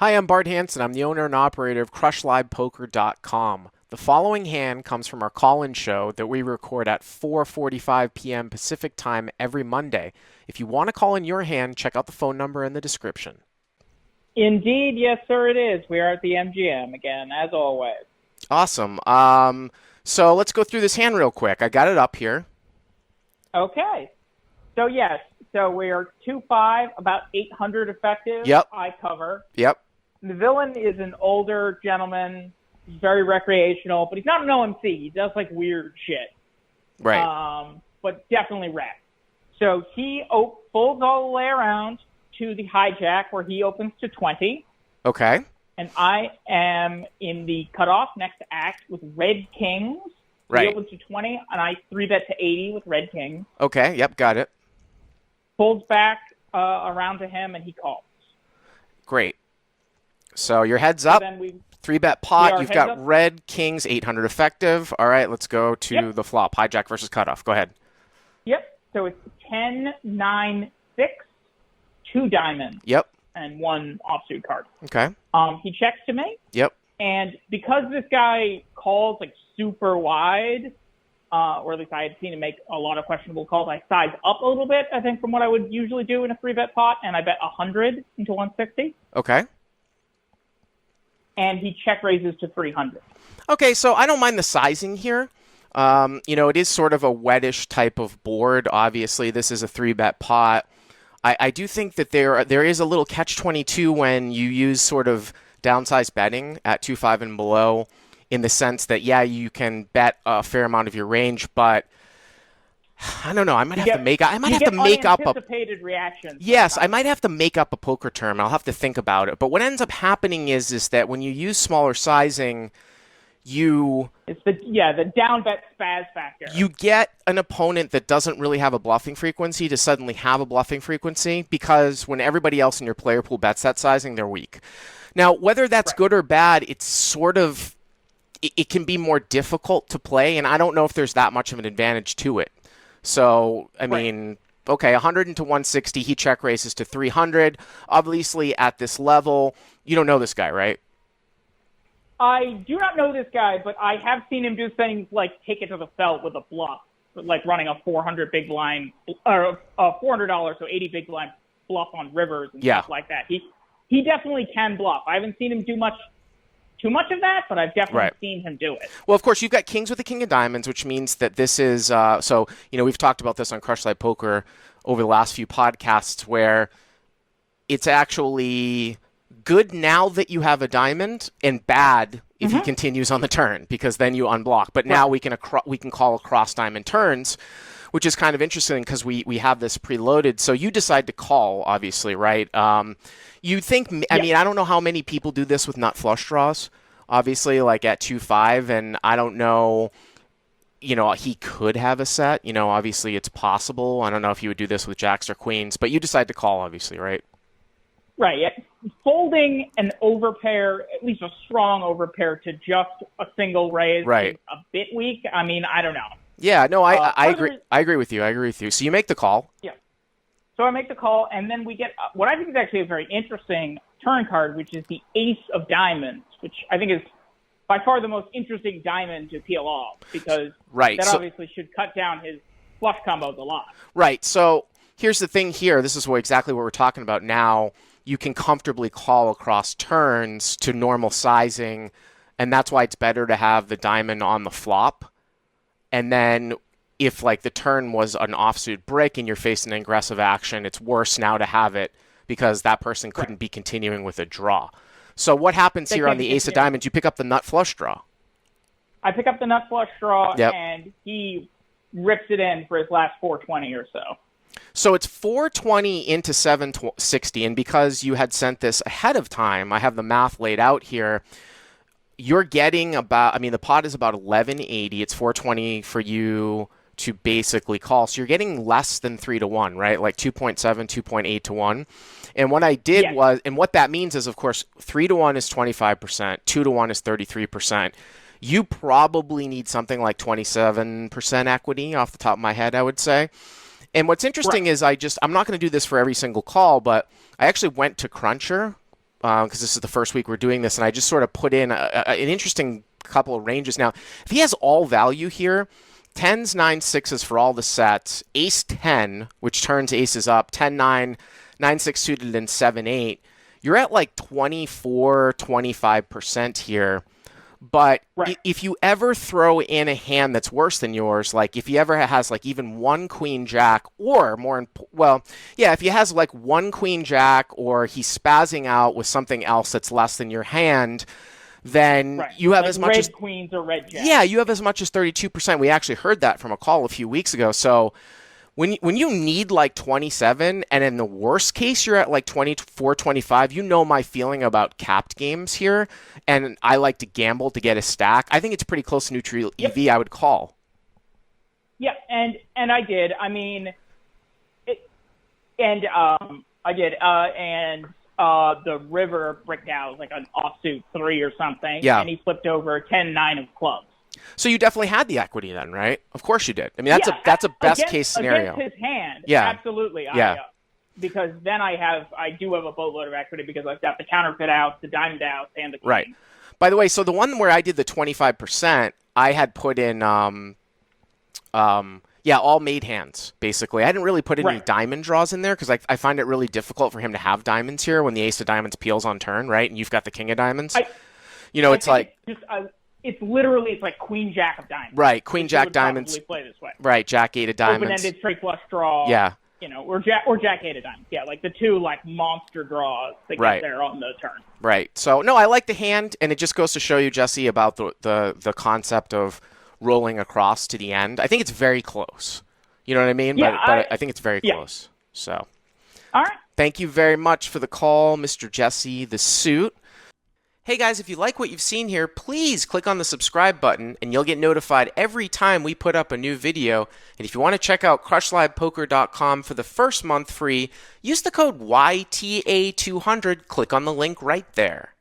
Hi, I'm Bart Hanson. I'm the owner and operator of CrushLivePoker.com. The following hand comes from our call-in show that we record at 4:45 p.m. Pacific Time every Monday. If you want to call in your hand, check out the phone number in the description. Indeed, yes, sir, it is. We are at the MGM again, as always. Awesome. So let's go through this hand real quick. I got it up here. Okay. So, yes. So we are 2-5, about 800 effective. Yep. I cover. Yep. The villain is an older gentleman. He's very recreational, but he's not an OMC. He does, like, weird shit. Right. But definitely rec. So he folds all the way around to the hijack where he opens to 20. Okay. And I am in the cutoff next to act with red kings. Right. He opens to 20, and I 3-bet to 80 with red kings. Okay. Yep. Got it. Folds back around to him, and he calls. Great. So your head's up. Then 3-bet pot. You've got up. red kings, 800 effective. All right. Let's go to the flop. Hijack versus cutoff. Go ahead. Yep. So it's 10, 9, 6, 2 diamonds. Yep. And 1 offsuit card. Okay. He checks to me. Yep. And because this guy calls like super wide, or at least I had seen him make a lot of questionable calls, I sized up a little bit, I think, from what I would usually do in a 3-bet pot, and I bet 100 into 160. Okay. And he check raises to 300. Okay, so I don't mind the sizing here. It is sort of a wettish type of board. Obviously, this is a 3-bet pot. I do think that there is a little catch-22 when you use sort of downsized betting at 2-5 and below, in the sense that, yeah, you can bet a fair amount of your range, but I don't know. I might have to make up a unanticipated reactions. Yes, I might have to make up a poker term. I'll have to think about it. But what ends up happening is that when you use smaller sizing, it's the down bet spaz factor. You get an opponent that doesn't really have a bluffing frequency to suddenly have a bluffing frequency, because when everybody else in your player pool bets that sizing, they're weak. Now, whether that's good or bad, it's sort of it can be more difficult to play, and I don't know if there's that much of an advantage to it. So, I mean, okay, 100 into 160, he check raises to 300. Obviously, at this level, you don't know this guy, right? I do not know this guy, but I have seen him do things like take it to the felt with a bluff, like running a 400 big blind, or a $400, so 80 big blind bluff on rivers and stuff like that. He definitely can bluff. I haven't seen him do too much of that, but I've definitely seen him do it. Well, of course, you've got kings with the king of diamonds, which means that this is we've talked about this on Crush Live Poker over the last few podcasts, where it's actually good now that you have a diamond, and bad if he continues on the turn, because then you unblock. But now we can call across diamond turns, which is kind of interesting because we have this preloaded. So you decide to call, obviously, right? You think, I mean, I don't know how many people do this with nut flush draws, obviously, like at 2-5, and I don't know, he could have a set. Obviously it's possible. I don't know if he would do this with jacks or queens, but you decide to call, obviously, right? Right. Yeah. Folding an overpair, at least a strong overpair, to just a single raise is a bit weak. I mean, I don't know. Yeah, no, I agree. I agree with you. So you make the call. Yeah. So I make the call, and then we get what I think is actually a very interesting turn card, which is the ace of diamonds, which I think is by far the most interesting diamond to peel off, because that obviously should cut down his flush combos a lot. Right. So here's the thing here. This is exactly what we're talking about now. You can comfortably call across turns to normal sizing, and that's why it's better to have the diamond on the flop. And then if the turn was an offsuit brick and you're facing an aggressive action, it's worse now to have it because that person couldn't be continuing with a draw. So what happens here on the ace of diamonds? You pick up the nut flush draw. I pick up the nut flush draw, and he rips it in for his last 420 or so. So it's 420 into 760, and because you had sent this ahead of time, I have the math laid out here. You're getting about, the pot is about 1180. It's 420 for you to basically call. So you're getting less than 3-1, right? Like 2.7, 2.8 to 1. And what I did was, and what that means is, of course, 3-1 is 25%, 2-1 is 33%. You probably need something like 27% equity off the top of my head, I would say. And what's interesting is I'm not going to do this for every single call, but I actually went to Cruncher because this is the first week we're doing this, and I just sort of put in an interesting couple of ranges. Now, if he has all value here, 10s, 9s, 6s for all the sets, ace 10, which turns aces up, 10, 9, 9, 6 suited, and 7, 8, you're at like 24, 25% here. But if you ever throw in a hand that's worse than yours, like if he ever has like even one queen jack, or if he has like one queen jack, or he's spazzing out with something else that's less than your hand, then you have like as much red as queens or red jacks. Yeah, you have as much as 32%. We actually heard that from a call a few weeks ago. So when you need like 27, and in the worst case you're at like 24, 25, you know my feeling about capped games here, and I like to gamble to get a stack. I think it's pretty close to neutral EV. I would call. Yeah, and I did. I mean, I did. The river bricked out like an offsuit 3 or something. Yeah. And he flipped over 10, 9 of clubs. So you definitely had the equity then, right? Of course you did. I mean, that's a best case scenario. Against his hand, absolutely. Yeah. Because then I do have a boatload of equity because I've got the counterfeit out, the diamond out, and the queen. Right. By the way, so the one where I did the 25%, I had put in all made hands, basically. I didn't really put any diamond draws in there because I find it really difficult for him to have diamonds here when the ace of diamonds peels on turn, right? And you've got the king of diamonds. It's literally like queen jack of diamonds. Right, queen jack diamonds. Play this way. Right, jack 8 of diamonds. Open-ended straight flush draw. Yeah. Or jack 8 of diamonds. Yeah, like the two like monster draws that get there on the turn. Right. So no, I like the hand, and it just goes to show you, Jesse, about the concept of rolling across to the end. I think it's very close. You know what I mean? Yeah, but I think it's very close. So. All right. Thank you very much for the call, Mr. Jesse the Suit. Hey guys, if you like what you've seen here, please click on the subscribe button and you'll get notified every time we put up a new video. And if you want to check out crushlivepoker.com for the first month free, use the code YTA200. Click on the link right there.